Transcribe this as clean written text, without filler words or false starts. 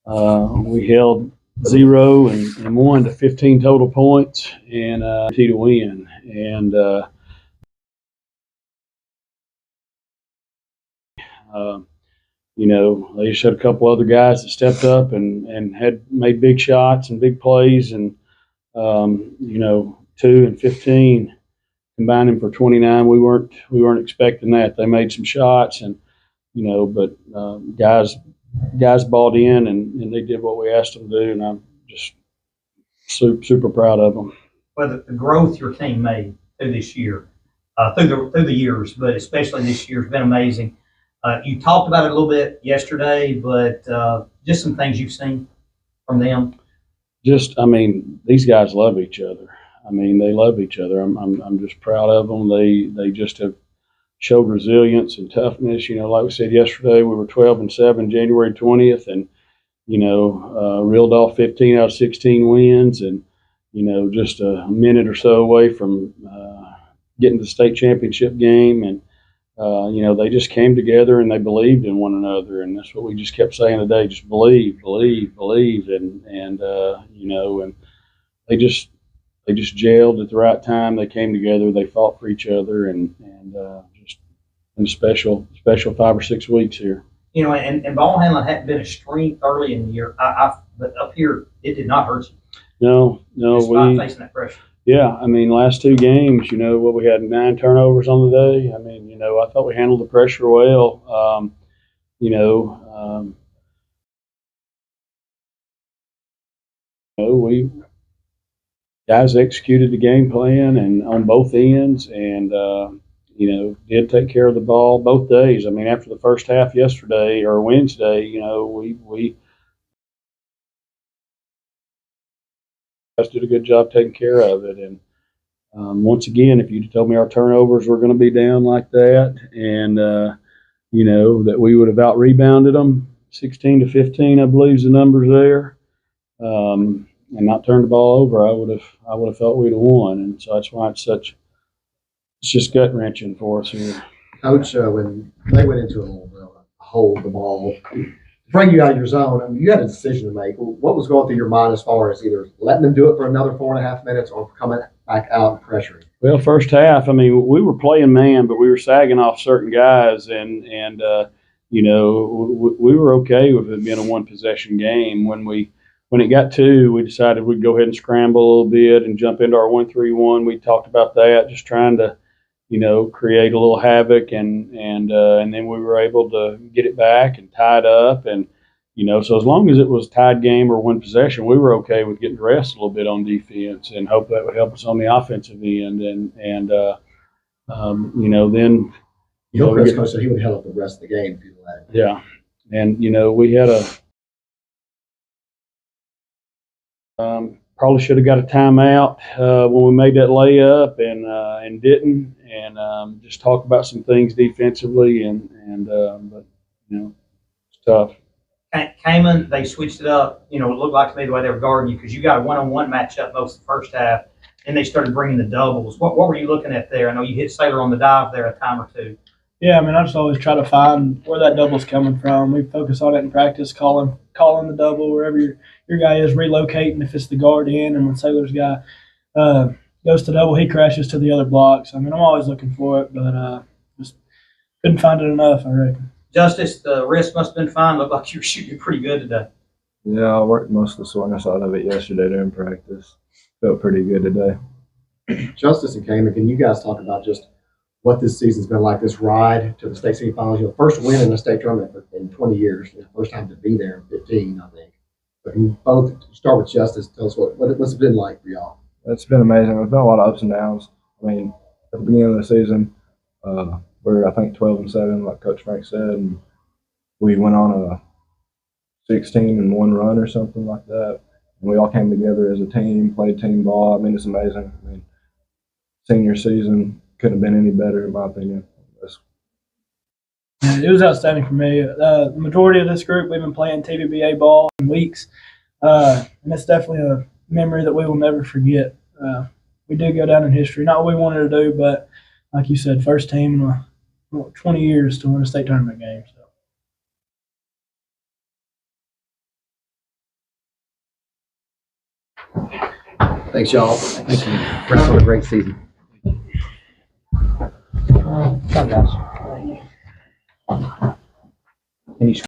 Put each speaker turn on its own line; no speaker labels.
We held 0-1 to 15 total points and to win. And they just had a couple other guys that stepped up and had made big shots and big plays. And 2 and 15 combining for 29. We weren't expecting that. They made some shots, and but guys bought in and they did what we asked them to do, and I'm just super proud of them.
Well, the growth your team made through this year, through the years, but especially this year has been amazing. You talked about it a little bit yesterday, but just some things you've seen from them.
These guys love each other. They love each other. I'm just proud of them. They just have showed resilience and toughness. Like we said yesterday, we were 12-7 January 20th, and reeled off 15 out of 16 wins, and just a minute or so away from getting to the state championship game. And they just came together and they believed in one another, and that's what we just kept saying today. Just believe, and and they just gelled at the right time. They came together. They fought for each other, and just in a special 5 or 6 weeks here.
And ball handling hadn't been a strength early in the year. But up here, it did not hurt you.
No,
we facing that pressure.
Yeah, last 2 games, we had 9 turnovers on the day. I thought we handled the pressure well. We guys executed the game plan and on both ends, and did take care of the ball both days. After the first half yesterday or Wednesday, we guys did a good job taking care of it. And once again, if you'd told me our turnovers were going to be down like that, and that we would have out rebounded them 16-15, I believe is the numbers there, and not turned the ball over, I would have felt we'd have won. And so that's why it's just gut wrenching for us here.
Coach, when they went into a hold the ball, to bring you out of your zone, you had a decision to make. What was going through your mind as far as either letting them do it for another 4.5 minutes or coming back out and pressuring?
Well, first half, we were playing man, but we were sagging off certain guys, and we were okay with it being a 1-possession game. When it got 2, we decided we'd go ahead and scramble a little bit and jump into our 1-3-1. We talked about that, just trying to, create a little havoc, and then we were able to get it back and tie it up, and so as long as it was tied game or 1 possession, we were okay with getting rest a little bit on defense, and hope that would help us on the offensive end. And then
Chris Coach said he would have held up the rest of the game if you let it.
Yeah, and we had probably should have got a timeout when we made that layup, and didn't, and just talk about some things defensively, but it's tough.
Cayman, they switched it up. It looked like to me the way they were guarding you, because you got a one-on-one matchup most of the first half, and they started bringing the doubles. What were you looking at there? I know you hit Saylor on the dive there a time or 2.
Yeah, I just always try to find where that double's coming from. We focus on it in practice, calling the double wherever your guy is relocating, if it's the guard in, and when Saylor's guy goes to double, he crashes to the other blocks. I'm always looking for it, but just couldn't find it enough, I reckon.
Justice, the wrist must have been fine. Looked like you were shooting pretty good today.
Yeah, I worked most of the swinger side of it yesterday during practice. Felt pretty good today.
Justice and Cayman, can you guys talk about just what this season's been like, this ride to the state semifinals? First win in the state tournament in 20 years. First time to be there in 15, I think. But can you both start with Justice? Tell us what's it been like for y'all.
It's been amazing. There's been a lot of ups and downs. At the beginning of the season, we're, I think, 12-7, like Coach Frank said, and we went on a 16-1 run or something like that. And we all came together as a team, played team ball. It's amazing. Senior season couldn't have been any better, in my opinion.
It was outstanding for me. The majority of this group, we've been playing TVBA ball in weeks, and it's definitely a memory that we will never forget. We did go down in history. Not what we wanted to do, but like you said, first team in 20 years to win a state tournament game. So.
Thanks, y'all. Thank you. Congrats on a great season.
Bye, guys.